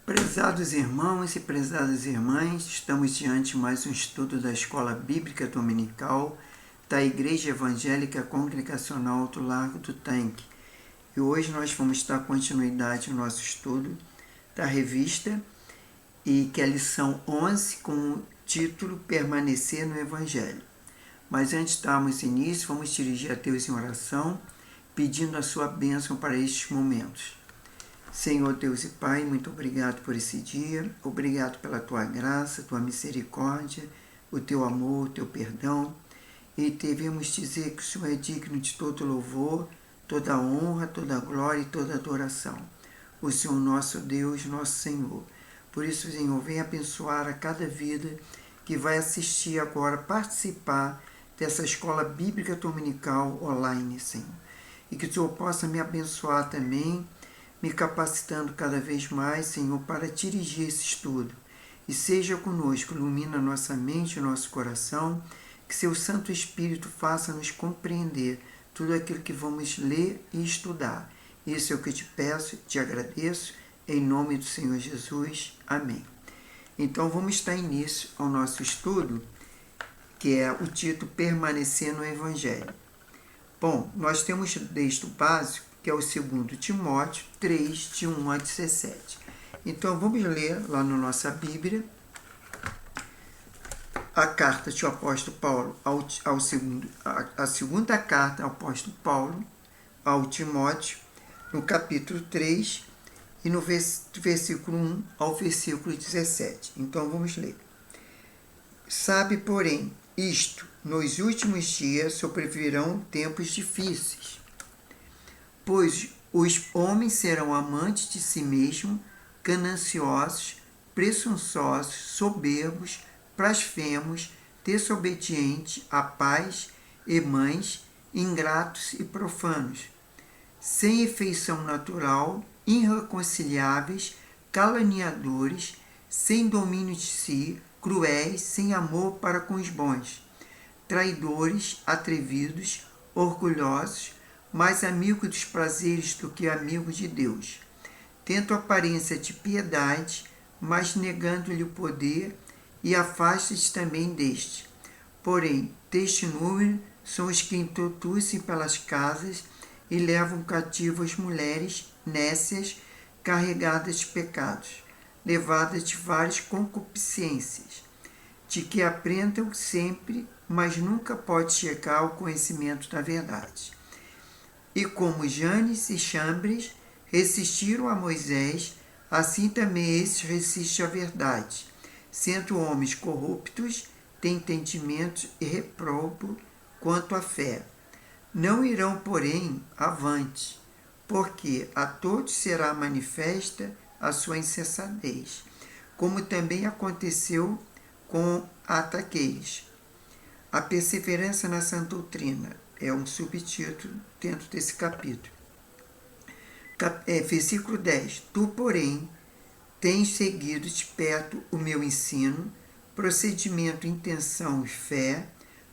Prezados irmãos e prezadas irmãs, estamos diante de mais um estudo da Escola Bíblica Dominical da Igreja Evangélica Congregacional do Largo do Tanque. E hoje nós vamos dar continuidade ao nosso estudo da revista, e que é a lição 11 com o título Permanecer no Evangelho. Mas antes de darmos início, vamos dirigir a Deus em oração, pedindo a sua bênção para estes momentos. Senhor Deus e Pai, muito obrigado por esse dia, obrigado pela Tua graça, Tua misericórdia, o Teu amor, o Teu perdão, e devemos dizer que o Senhor é digno de todo louvor, toda honra, toda glória e toda adoração. O Senhor nosso Deus, nosso Senhor. Por isso, Senhor, vem abençoar a cada vida que vai assistir agora, participar dessa Escola Bíblica Dominical online, Senhor. E que o Senhor possa me abençoar também, me capacitando cada vez mais, Senhor, para dirigir esse estudo. E seja conosco, ilumina nossa mente e nosso coração, que seu Santo Espírito faça-nos compreender tudo aquilo que vamos ler e estudar. Isso é o que eu te peço, te agradeço, em nome do Senhor Jesus. Amém. Então vamos dar início ao nosso estudo, que é o título Permanecer no Evangelho. Bom, nós temos o texto básico, que é o 2 Timóteo 3, de 1 a 17. Então, vamos ler lá na nossa Bíblia a carta do apóstolo Paulo, a segunda carta do apóstolo Paulo ao Timóteo, no capítulo 3, e no versículo 1 ao versículo 17. Então, vamos ler. Sabe, porém, isto, nos últimos dias sobrevirão tempos difíceis, pois os homens serão amantes de si mesmos, gananciosos, presunçosos, soberbos, blasfemos, desobedientes a pais e mães, ingratos e profanos, sem afeição natural, irreconciliáveis, caluniadores, sem domínio de si, cruéis, sem amor para com os bons, traidores, atrevidos, orgulhosos, mais amigo dos prazeres do que amigo de Deus, tendo aparência de piedade, mas negando-lhe o poder, e afasta-te também deste. Porém, deste número são os que introduzem pelas casas e levam cativo as mulheres nécias, carregadas de pecados, levadas de várias concupiscências, de que aprendam sempre, mas nunca pode chegar ao conhecimento da verdade. E como Janes e Jambres resistiram a Moisés, assim também esses resistem à verdade, sendo homens corruptos, de entendimento e reprobo quanto à fé. Não irão, porém, avante, porque a todos será manifesta a sua insensatez, como também aconteceu com ataqueis. A perseverança na sã doutrina é um subtítulo dentro desse capítulo. Versículo 10. Tu, porém, tens seguido de perto o meu ensino, procedimento, intenção e fé,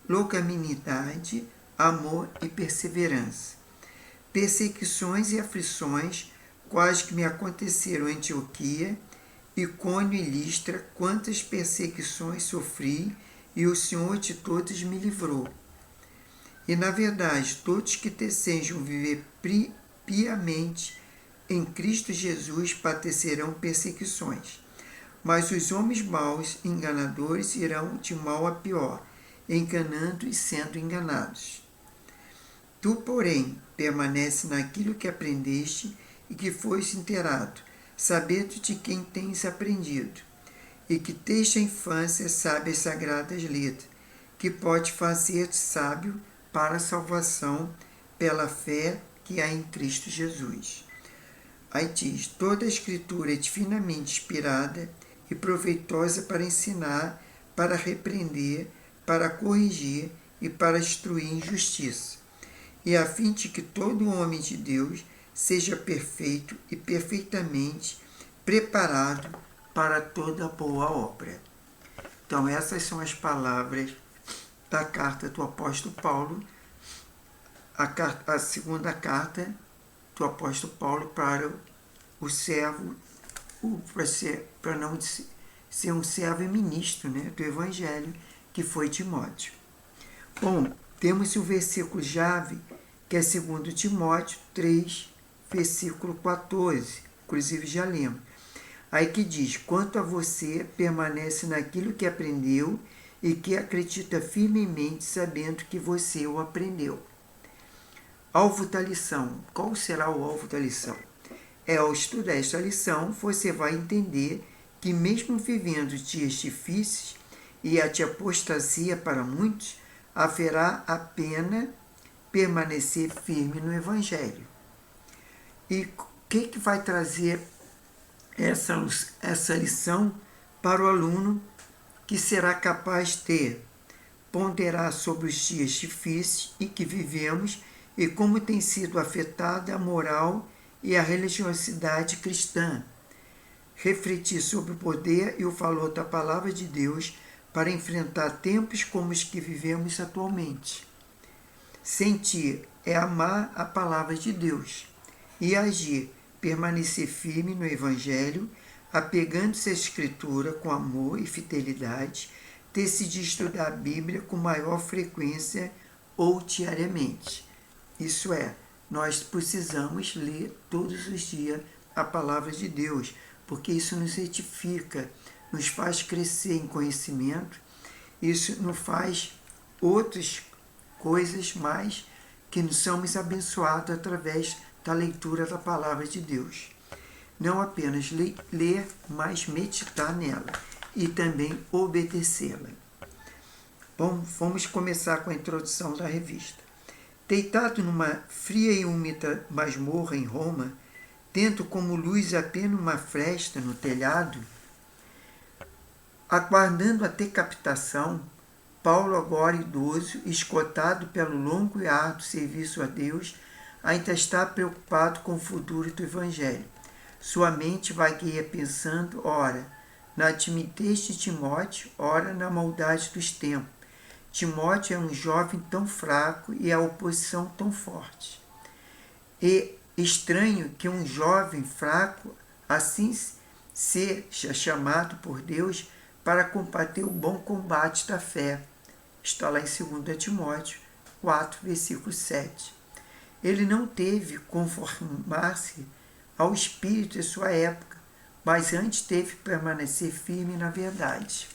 longanimidade, amor e perseverança. Perseguições e aflições, quais que me aconteceram em Antioquia, Icônio e Listra, quantas perseguições sofri, e o Senhor de todas me livrou. E, na verdade, todos que desejam viver piamente em Cristo Jesus padecerão perseguições. Mas os homens maus, enganadores, irão de mal a pior, enganando e sendo enganados. Tu, porém, permanece naquilo que aprendeste e que foste inteirado, sabendo de quem tens aprendido, e que desde a infância sabe as sagradas letras, que pode fazer-te sábio para a salvação pela fé que há em Cristo Jesus. Aí diz, toda a Escritura é divinamente inspirada e proveitosa para ensinar, para repreender, para corrigir e para instruir em justiça, e a fim de que todo homem de Deus seja perfeito e perfeitamente preparado para toda boa obra. Então, essas são as palavras da carta do apóstolo Paulo, a segunda carta do apóstolo Paulo para o servo para não ser um servo e ministro, né, do Evangelho, que foi Timóteo. Bom, temos o versículo-chave, que é 2 Timóteo 3, versículo 14, inclusive já lemos. Aí que diz: quanto a você, permanece naquilo que aprendeu e que acredita firmemente, sabendo que você o aprendeu. Alvo da lição. Qual será o alvo da lição? Ao estudar esta lição, você vai entender que mesmo vivendo dias difíceis e a apostasia para muitos, haverá a pena permanecer firme no Evangelho. E o que vai trazer essa lição para o aluno que será capaz de ponderar sobre os dias difíceis em que vivemos e como tem sido afetada a moral e a religiosidade cristã, refletir sobre o poder e o valor da palavra de Deus para enfrentar tempos como os que vivemos atualmente. Sentir é amar a palavra de Deus e agir, permanecer firme no Evangelho, apegando-se à Escritura com amor e fidelidade, decidir estudar a Bíblia com maior frequência ou diariamente. Isso é, nós precisamos ler todos os dias a palavra de Deus, porque isso nos edifica, nos faz crescer em conhecimento, isso nos faz outras coisas mais que nos somos abençoados através da leitura da palavra de Deus. Não apenas ler, mas meditar nela e também obedecê-la. Bom, vamos começar com a introdução da revista. Deitado numa fria e úmida masmorra em Roma, tendo como luz apenas uma fresta no telhado, aguardando a decapitação, Paulo, agora idoso, esgotado pelo longo e árduo serviço a Deus, ainda está preocupado com o futuro do Evangelho. Sua mente vagueia pensando, ora, na timidez de Timóteo, ora, na maldade dos tempos. Timóteo é um jovem tão fraco e a oposição tão forte. E estranho que um jovem fraco assim seja chamado por Deus para combater o bom combate da fé. Está lá em 2 Timóteo 4, versículo 7. Ele não teve conformar-se ao espírito de sua época, mas antes teve que permanecer firme na verdade,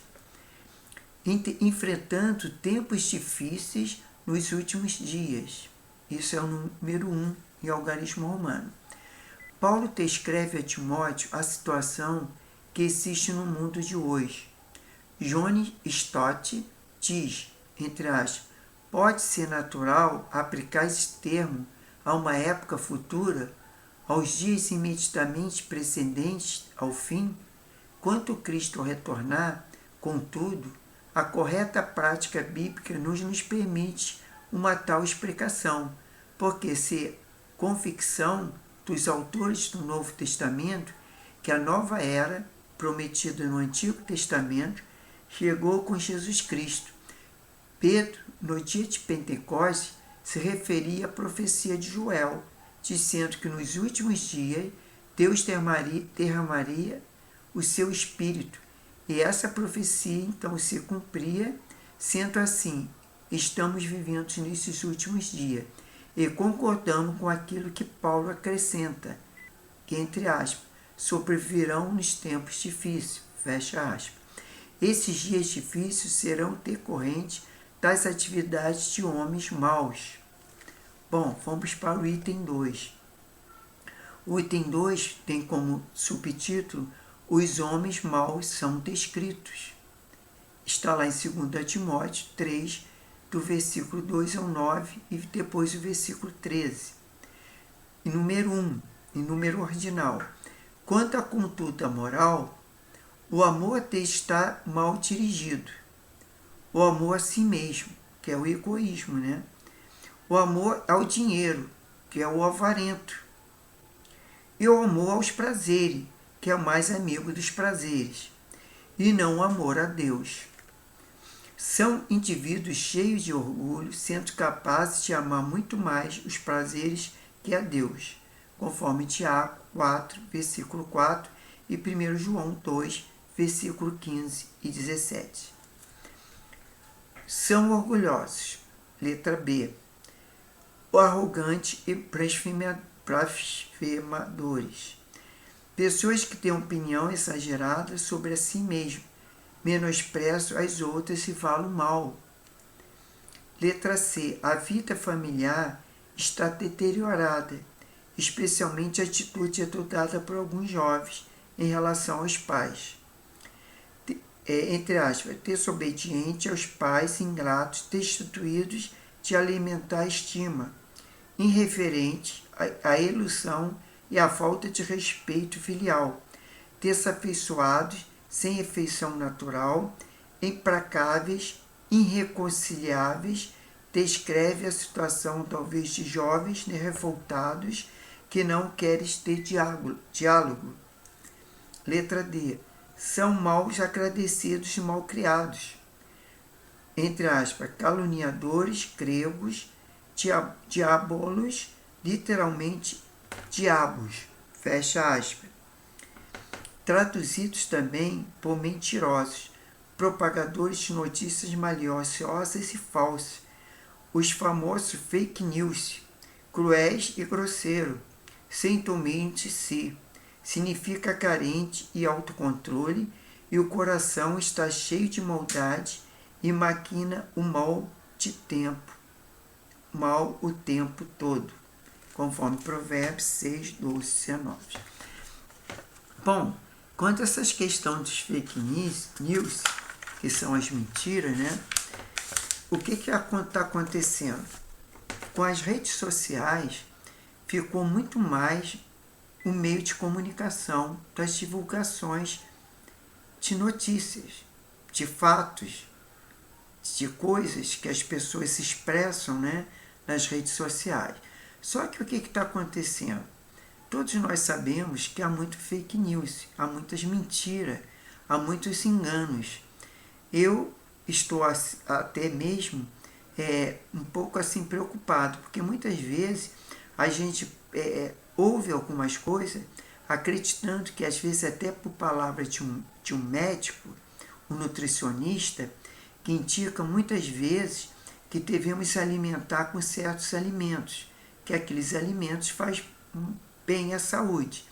enfrentando tempos difíceis nos últimos dias. Isso é o número 1 em algarismo romano. Paulo descreve a Timóteo a situação que existe no mundo de hoje. John Stott diz, entre aspas, pode ser natural aplicar esse termo a uma época futura, aos dias imediatamente precedentes ao fim, quando Cristo retornar. Contudo, a correta prática bíblica nos permite uma tal explicação, porque se convicção dos autores do Novo Testamento que a nova era, prometida no Antigo Testamento, chegou com Jesus Cristo. Pedro, no dia de Pentecostes, se referia à profecia de Joel, dizendo que nos últimos dias Deus derramaria o seu Espírito, e essa profecia então se cumpria. Sendo assim, estamos vivendo nesses últimos dias, e concordamos com aquilo que Paulo acrescenta, que, entre aspas, sobrevirão nos tempos difíceis, fecha aspas. Esses dias difíceis serão decorrentes das atividades de homens maus. Bom, vamos para o item 2. O item 2 tem como subtítulo: os homens maus são descritos. Está lá em 2 Timóteo 3, do versículo 2 ao 9 e depois o versículo 13. E número 1, em número ordinal. Quanto à conduta moral, o amor até está mal dirigido. O amor a si mesmo, que é o egoísmo, né? O amor ao dinheiro, que é o avarento. E o amor aos prazeres, que é o mais amigo dos prazeres. E não o amor a Deus. São indivíduos cheios de orgulho, sendo capazes de amar muito mais os prazeres que a Deus, conforme Tiago 4, versículo 4, e 1 João 2, versículo 15 e 17. São orgulhosos. Letra B. Arrogantes e blasfemadores. Pessoas que têm opinião exagerada sobre a si mesmo, menosprezam as outras e falam mal. Letra C. A vida familiar está deteriorada, especialmente a atitude adotada por alguns jovens em relação aos pais. Entre aspas, desobediente aos pais ingratos, destituídos de alimentar a estima, irreverente à ilusão e à falta de respeito filial, desafeiçoados, sem afeição natural, implacáveis, irreconciliáveis, descreve a situação talvez de jovens revoltados que não querem ter diálogo. Letra D. São maus agradecidos e malcriados. Entre aspas, caluniadores, gregos, diabolos, literalmente diabos. Fecha aspas. Traduzidos também por mentirosos, propagadores de notícias maliciosas e falsas, os famosos fake news, cruéis e grosseiros, sem domínio de si, significa carente e autocontrole, e o coração está cheio de maldade e maquina o mal o tempo todo, conforme Provérbios 6, 12, 19. Bom, quanto a essas questões dos fake news, que são as mentiras, né? O que está acontecendo? Com as redes sociais, ficou muito mais o meio de comunicação das divulgações de notícias, de fatos, de coisas que as pessoas se expressam, né, nas redes sociais. Só que o que está acontecendo? Todos nós sabemos que há muito fake news, há muitas mentiras, há muitos enganos. Eu estou até mesmo um pouco assim preocupado, porque muitas vezes a gente ouve algumas coisas acreditando que às vezes até por palavra de um médico, um nutricionista, que indica muitas vezes que devemos se alimentar com certos alimentos, que aqueles alimentos fazem bem à saúde.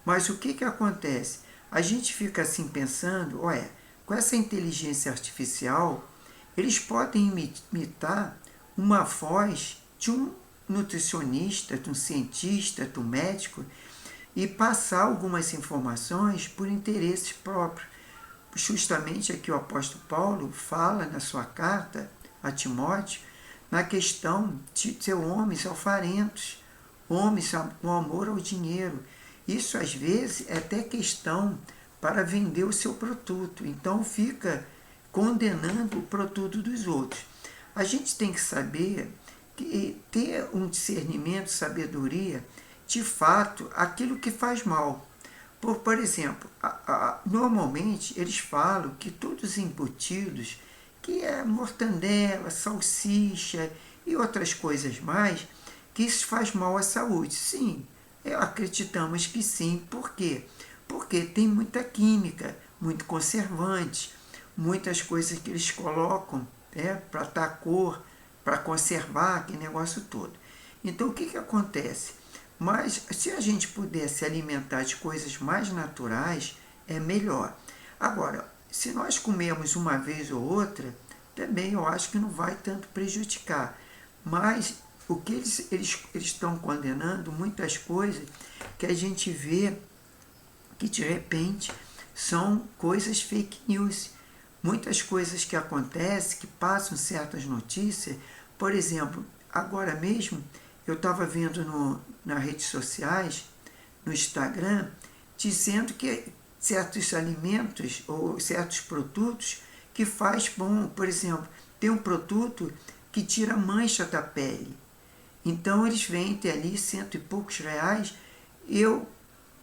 Mas o que acontece? A gente fica assim pensando, com essa inteligência artificial, eles podem imitar uma voz de um nutricionista, de um cientista, de um médico, e passar algumas informações por interesses próprios. Justamente aqui o apóstolo Paulo fala na sua carta a Timóteo, na questão de ser homens alfarentos, homens com amor ao dinheiro. Isso às vezes é até questão para vender o seu produto, então fica condenando o produto dos outros. A gente tem que saber que ter um discernimento, sabedoria, de fato, aquilo que faz mal. Por exemplo, normalmente eles falam que todos os embutidos, que é mortandela, salsicha e outras coisas mais, que isso faz mal à saúde. Sim, acreditamos que sim. Por quê? Porque tem muita química, muito conservante, muitas coisas que eles colocam para dar cor, para conservar aquele negócio todo. Então, o que acontece? Mas se a gente puder se alimentar de coisas mais naturais, é melhor. Agora, se nós comermos uma vez ou outra, também eu acho que não vai tanto prejudicar. Mas o que eles estão condenando, muitas coisas que a gente vê que de repente são coisas fake news. Muitas coisas que acontecem, que passam certas notícias. Por exemplo, agora mesmo eu estava vendo nas redes sociais, no Instagram, dizendo que certos alimentos ou certos produtos que faz bom. Por exemplo, tem um produto que tira mancha da pele. Então eles vendem ali R$100 e poucos. Eu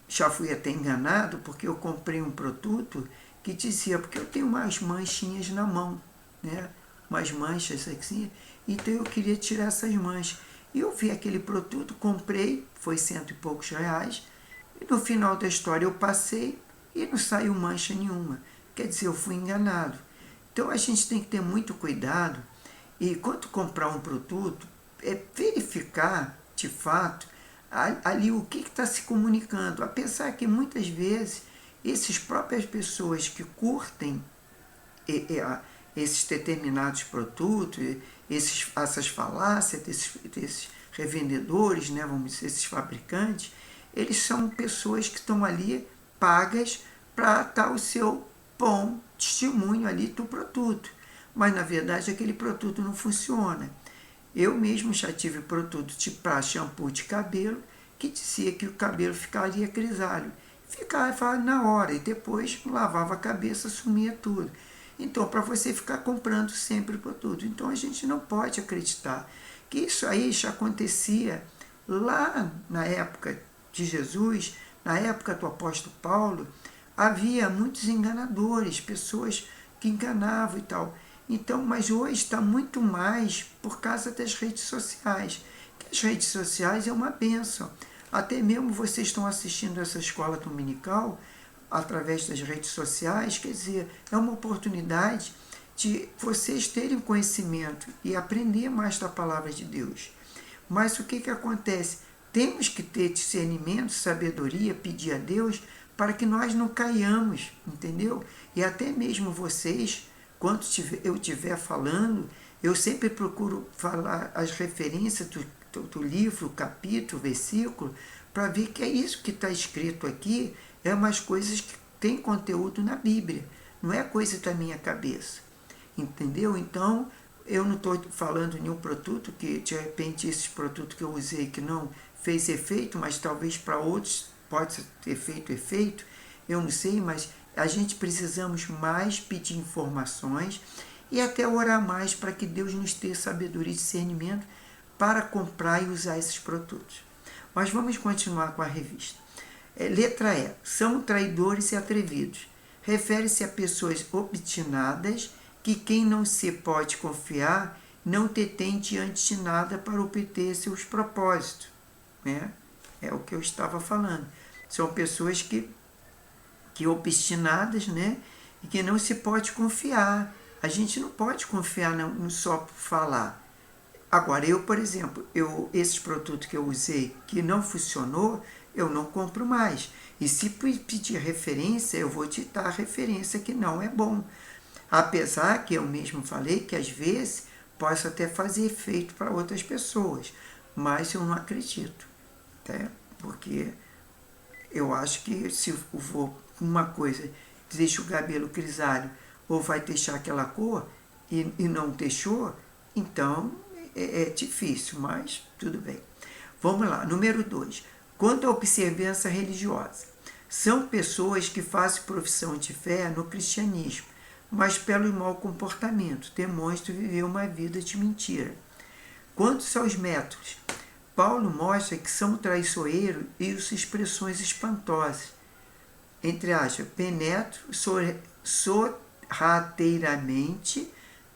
já fui até enganado, porque eu comprei um produto que dizia, porque eu tenho umas manchinhas na mão, né? Umas manchas assim, então eu queria tirar essas manchas. E eu vi aquele produto, comprei, foi R$100 e poucos. E no final da história eu passei, e não saiu mancha nenhuma. Quer dizer, eu fui enganado. Então a gente tem que ter muito cuidado e quando comprar um produto, verificar de fato ali o que está se comunicando. Apesar que muitas vezes essas próprias pessoas que curtem esses determinados produtos, essas falácias desses revendedores, né, vamos dizer, esses fabricantes, eles são pessoas que estão ali pagas para dar o seu bom testemunho ali do produto. Mas na verdade aquele produto não funciona. Eu mesmo já tive produto tipo para shampoo de cabelo que dizia que o cabelo ficaria grisalho. Ficava na hora e depois lavava a cabeça, sumia tudo. Então, para você ficar comprando sempre o produto. Então, a gente não pode acreditar que isso aí já acontecia lá na época de Jesus, na época do apóstolo Paulo, havia muitos enganadores, pessoas que enganavam e tal. Então, mas hoje está muito mais por causa das redes sociais. As redes sociais é uma bênção. Até mesmo vocês estão assistindo essa escola dominical através das redes sociais, quer dizer, é uma oportunidade de vocês terem conhecimento e aprender mais da palavra de Deus. Mas o que acontece? Temos que ter discernimento, sabedoria, pedir a Deus para que nós não caiamos, entendeu? E até mesmo vocês, quando eu estiver falando, eu sempre procuro falar as referências do livro, capítulo, versículo, para ver que é isso que está escrito aqui, é umas coisas que tem conteúdo na Bíblia, não é coisa da minha cabeça, entendeu? Então, eu não estou falando nenhum produto que, de repente, esse produto que eu usei que não fez efeito, mas talvez para outros pode ter feito efeito, eu não sei, mas a gente precisamos mais pedir informações e até orar mais para que Deus nos dê sabedoria e discernimento para comprar e usar esses produtos. Mas vamos continuar com a revista. Letra E. São traidores e atrevidos. Refere-se a pessoas obstinadas que quem não se pode confiar não detém diante de nada para obter seus propósitos. Né? É o que eu estava falando. São pessoas que obstinadas, né? E que não se pode confiar. A gente não pode confiar no só por falar. Agora, eu, por exemplo, esses produtos que eu usei que não funcionou, eu não compro mais. E se pedir referência, eu vou te dar a referência que não é bom. Apesar que eu mesmo falei que às vezes posso até fazer efeito para outras pessoas, mas eu não acredito. Tá? Porque eu acho que se eu vou uma coisa, deixa o cabelo grisalho ou vai deixar aquela cor e não deixou, então é difícil, mas tudo bem. Vamos lá, número 2. Quanto à observância religiosa. São pessoas que fazem profissão de fé no cristianismo, mas pelo mau comportamento demonstram viver uma vida de mentira. Quanto aos métodos, Paulo mostra que são traiçoeiros e usam expressões espantosas. Entre aspas, penetram sorrateiramente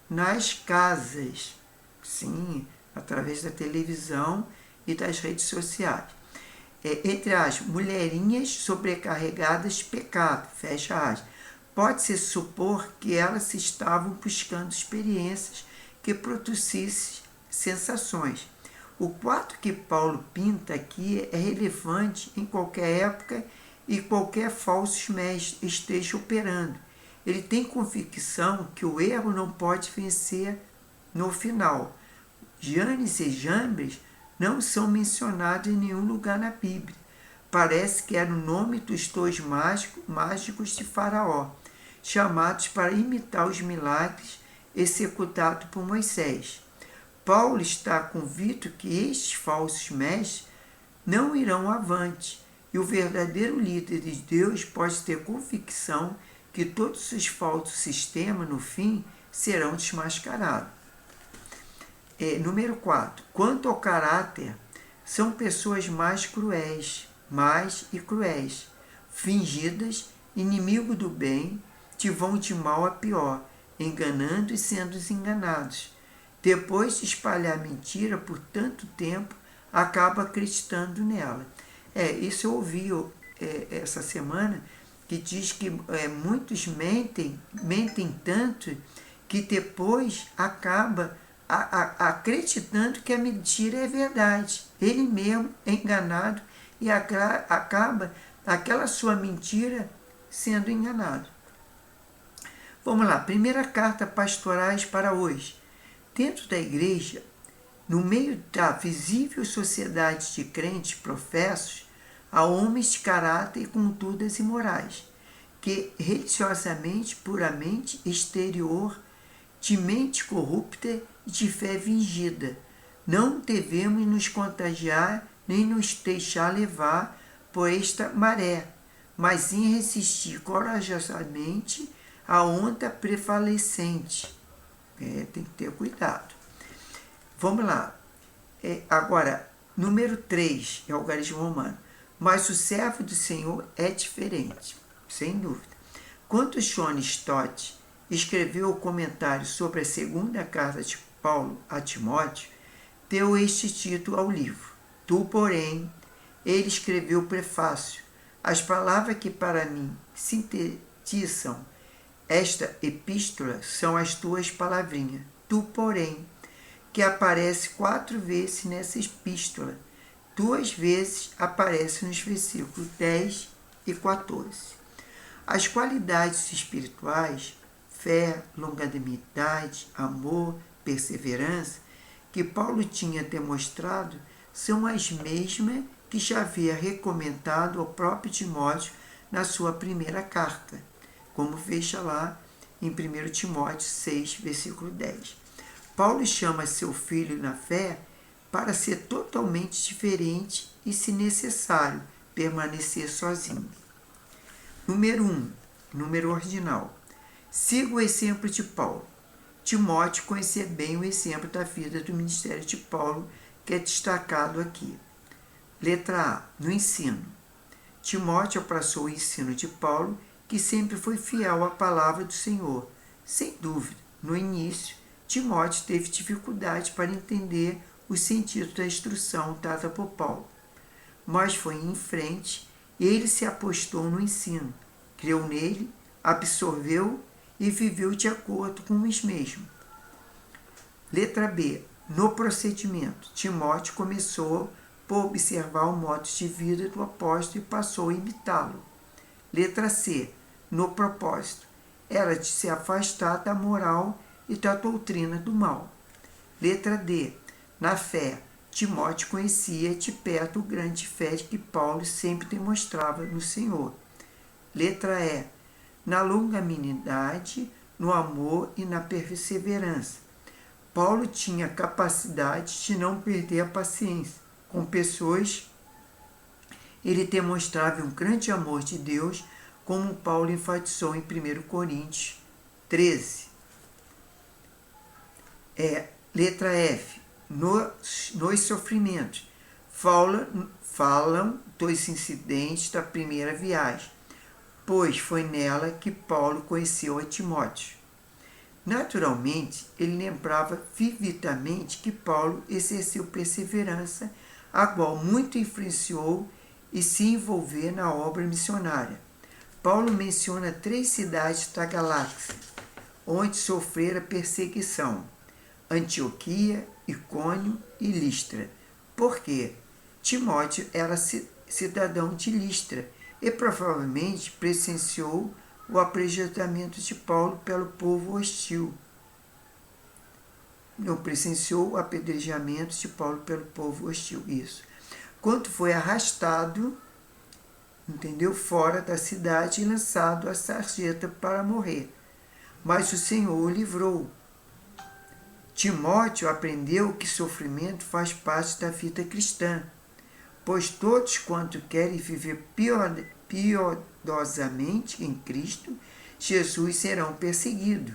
nas casas. Sim, através da televisão e das redes sociais. Entre as mulherinhas sobrecarregadas de pecado, fecha aspas. Pode-se supor que elas estavam buscando experiências que produzissem sensações. O quadro que Paulo pinta aqui é relevante em qualquer época e qualquer falso mestre esteja operando. Ele tem convicção que o erro não pode vencer no final. Janes e Jambres não são mencionados em nenhum lugar na Bíblia. Parece que era o nome dos dois mágicos de Faraó, chamados para imitar os milagres executados por Moisés. Paulo está convicto que estes falsos mestres não irão avante, e o verdadeiro líder de Deus pode ter convicção que todos os falsos sistemas, no fim, serão desmascarados. Número 4. Quanto ao caráter, são pessoas mais cruéis, fingidas, inimigo do bem, que vão de mal a pior, enganando e sendo enganados. Depois de espalhar mentira por tanto tempo, acaba acreditando nela. Isso eu ouvi essa semana, que diz que muitos mentem tanto que depois acaba acreditando que a mentira é verdade. Ele mesmo é enganado e acaba aquela sua mentira sendo enganado. Vamos lá, primeira carta pastorais para hoje. Dentro da igreja, no meio da visível sociedade de crentes professos, há homens de caráter e condutas imorais, que religiosamente, puramente exterior, de mente corrupta e de fé fingida. Não devemos nos contagiar nem nos deixar levar por esta maré, mas sim resistir corajosamente à onda prevalecente. Tem que ter cuidado. Vamos lá. Agora, número 3 é o algarismo romano. Mas o servo do Senhor é diferente, sem dúvida. Quando John Stott escreveu o comentário sobre a segunda carta de Paulo a Timóteo, deu este título ao livro. Tu, porém, ele escreveu o prefácio. As palavras que para mim sintetizam esta epístola são as tuas palavrinhas. Tu, porém, que aparece 4 vezes nessa epístola. 2 vezes aparece nos versículos 10 e 14. As qualidades espirituais, fé, longanimidade, amor, perseverança, que Paulo tinha demonstrado, são as mesmas que já havia recomendado ao próprio Timóteo na sua primeira carta, como fecha lá em 1 Timóteo 6, versículo 10. Paulo chama seu filho na fé para ser totalmente diferente e, se necessário, permanecer sozinho. Número 1. Número ordinal. Siga o exemplo de Paulo. Timóteo conhecia bem o exemplo da vida do ministério de Paulo, que é destacado aqui. Letra A. No ensino. Timóteo abraçou o ensino de Paulo, que sempre foi fiel à palavra do Senhor. Sem dúvida, no início, Timóteo teve dificuldade para entender o sentido da instrução dada por Paulo. Mas foi em frente e ele se apostou no ensino, creu nele, absorveu e viveu de acordo com os mesmos. Letra B. No procedimento, Timóteo começou por observar o modo de vida do apóstolo e passou a imitá-lo. Letra C. No propósito, era de se afastar da moral e da doutrina do mal. Letra D. Na fé, Timóteo conhecia de perto o grande fé que Paulo sempre demonstrava no Senhor. Letra E. Na longanimidade, no amor e na perseverança. Paulo tinha capacidade de não perder a paciência. Com pessoas, ele demonstrava um grande amor de Deus, como Paulo enfatizou em 1 Coríntios 13. Letra F. Nos sofrimentos. Falam dos incidentes da primeira viagem, pois foi nela que Paulo conheceu a Timóteo. Naturalmente, ele lembrava vividamente que Paulo exerceu perseverança, a qual muito influenciou e se envolver na obra missionária. Paulo menciona 3 cidades da Galácia, onde sofrera perseguição: Antioquia, Icônio e Listra. Por quê? Timóteo era cidadão de Listra e provavelmente presenciou o apedrejamento de Paulo pelo povo hostil. Não presenciou o apedrejamento de Paulo pelo povo hostil, isso. Quando foi arrastado, fora da cidade e lançado à sarjeta para morrer. Mas o Senhor o livrou. Timóteo aprendeu que sofrimento faz parte da vida cristã, pois todos quanto querem viver piedosamente em Cristo Jesus serão perseguidos.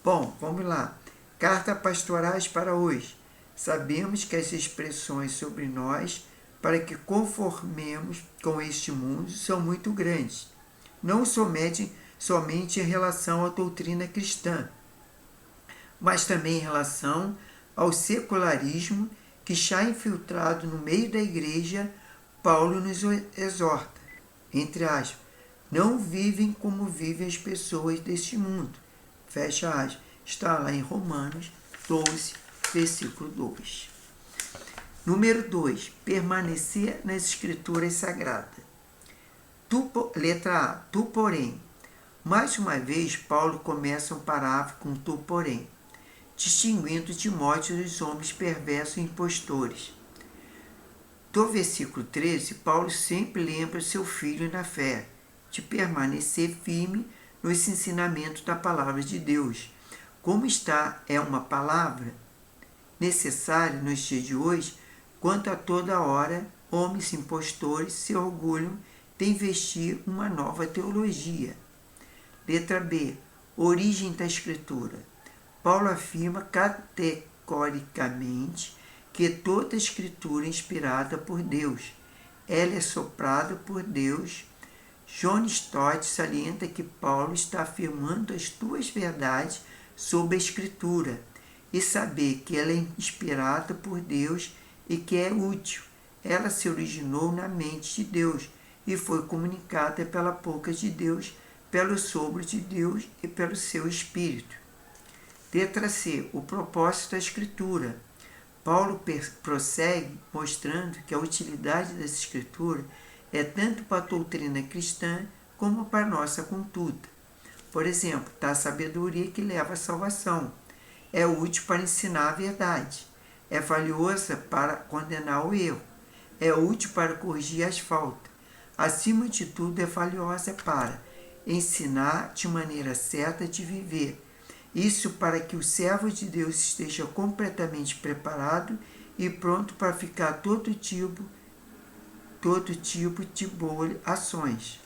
Bom, vamos lá. Carta pastorais para hoje. Sabemos que as expressões sobre nós, para que conformemos com este mundo, são muito grandes. Não somente em relação à doutrina cristã, mas também em relação ao secularismo que já infiltrado no meio da igreja. Paulo nos exorta, entre aspas, Não vivem como vivem as pessoas deste mundo. Fecha aspas. Está lá em Romanos 12, versículo 2. Número 2. Permanecer nas Escrituras Sagradas. Letra A. Tu, porém. Mais uma vez, Paulo começa um parágrafo com tu, porém, distinguindo Timóteo dos homens perversos e impostores. Do versículo 13, Paulo sempre lembra seu filho na fé, de permanecer firme nos ensinamentos da palavra de Deus. Como é uma palavra necessária nos dias de hoje, quanto a toda hora, homens impostores se orgulham de investir uma nova teologia. Letra B. Origem da Escritura. Paulo afirma categoricamente que toda a Escritura é inspirada por Deus. Ela é soprada por Deus. John Stott salienta que Paulo está afirmando as duas verdades sobre a Escritura e saber que ela é inspirada por Deus e que é útil. Ela se originou na mente de Deus e foi comunicada pela boca de Deus, pelo sopro de Deus e pelo seu Espírito. Letra C. O propósito da Escritura. Paulo prossegue mostrando que a utilidade dessa Escritura é tanto para a doutrina cristã como para a nossa conduta. Por exemplo, dá a sabedoria que leva à salvação. É útil para ensinar a verdade. É valiosa para condenar o erro. É útil para corrigir as faltas. Acima de tudo, é valiosa para ensinar de maneira certa de viver. Isso para que o servo de Deus esteja completamente preparado e pronto para ficar todo tipo de boas ações.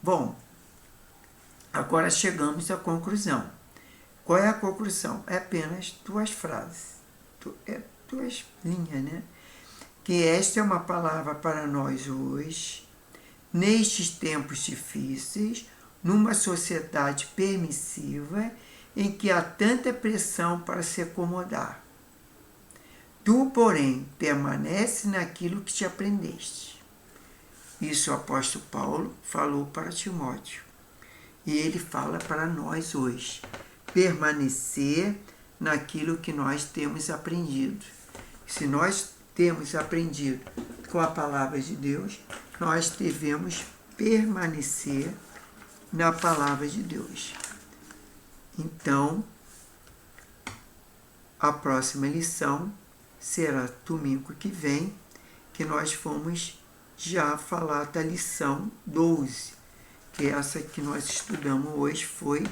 Bom, agora chegamos à conclusão. Qual é a conclusão? É apenas duas frases, duas linhas, né? Que esta é uma palavra para nós hoje, nestes tempos difíceis, numa sociedade permissiva, em que há tanta pressão para se acomodar. Tu, porém, permanece naquilo que te aprendeste. Isso o apóstolo Paulo falou para Timóteo. E ele fala para nós hoje. Permanecer naquilo que nós temos aprendido. Se nós temos aprendido com a palavra de Deus, nós devemos permanecer na palavra de Deus. Então, a próxima lição será domingo que vem, que nós vamos já falar da lição 12, que essa que nós estudamos hoje foi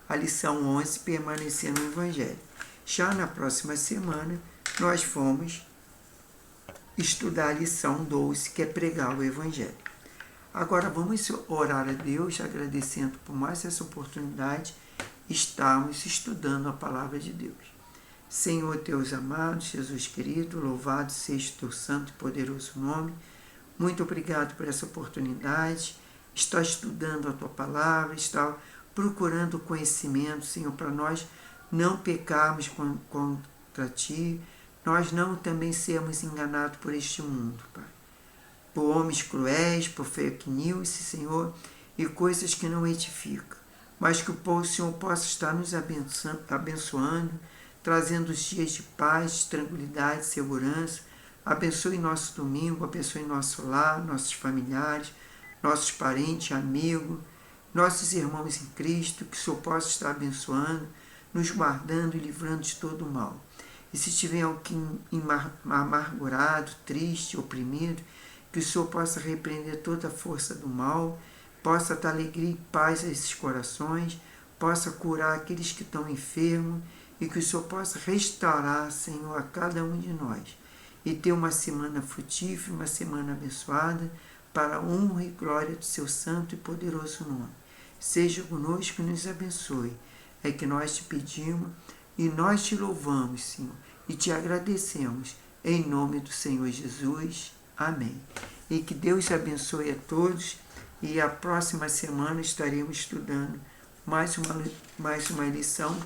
a lição 11, permanecer no Evangelho. Já na próxima semana, nós vamos estudar a lição 12, que é pregar o Evangelho. Agora vamos orar a Deus, agradecendo por mais essa oportunidade, estarmos estudando a palavra de Deus. Senhor Deus amado, Jesus querido, louvado seja o teu santo e poderoso nome. Muito obrigado por essa oportunidade. Estou estudando a tua palavra, estou procurando conhecimento, Senhor, para nós não pecarmos contra ti, nós não também sermos enganados por este mundo, Pai. Por homens cruéis, por fake news, Senhor, e coisas que não edificam. Mas que o Senhor possa estar nos abençoando, trazendo os dias de paz, de tranquilidade, de segurança. Abençoe nosso domingo, abençoe nosso lar, nossos familiares, nossos parentes, amigos, nossos irmãos em Cristo, que o Senhor possa estar abençoando, nos guardando e livrando de todo o mal. E se tiver alguém amargurado, triste, oprimido, que o Senhor possa repreender toda a força do mal, possa dar alegria e paz a esses corações, possa curar aqueles que estão enfermos e que o Senhor possa restaurar, Senhor, a cada um de nós e ter uma semana frutífera, uma semana abençoada, para a honra e glória do seu santo e poderoso nome. Seja conosco e nos abençoe. É que nós te pedimos e nós te louvamos, Senhor, e te agradecemos, em nome do Senhor Jesus. Amém. E que Deus abençoe a todos, e a próxima semana estaremos estudando mais uma lição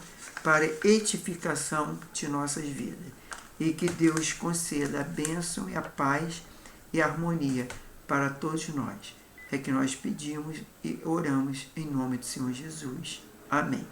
para edificação de nossas vidas. E que Deus conceda a bênção e a paz e a harmonia para todos nós. é que nós pedimos e oramos em nome do Senhor Jesus. Amém.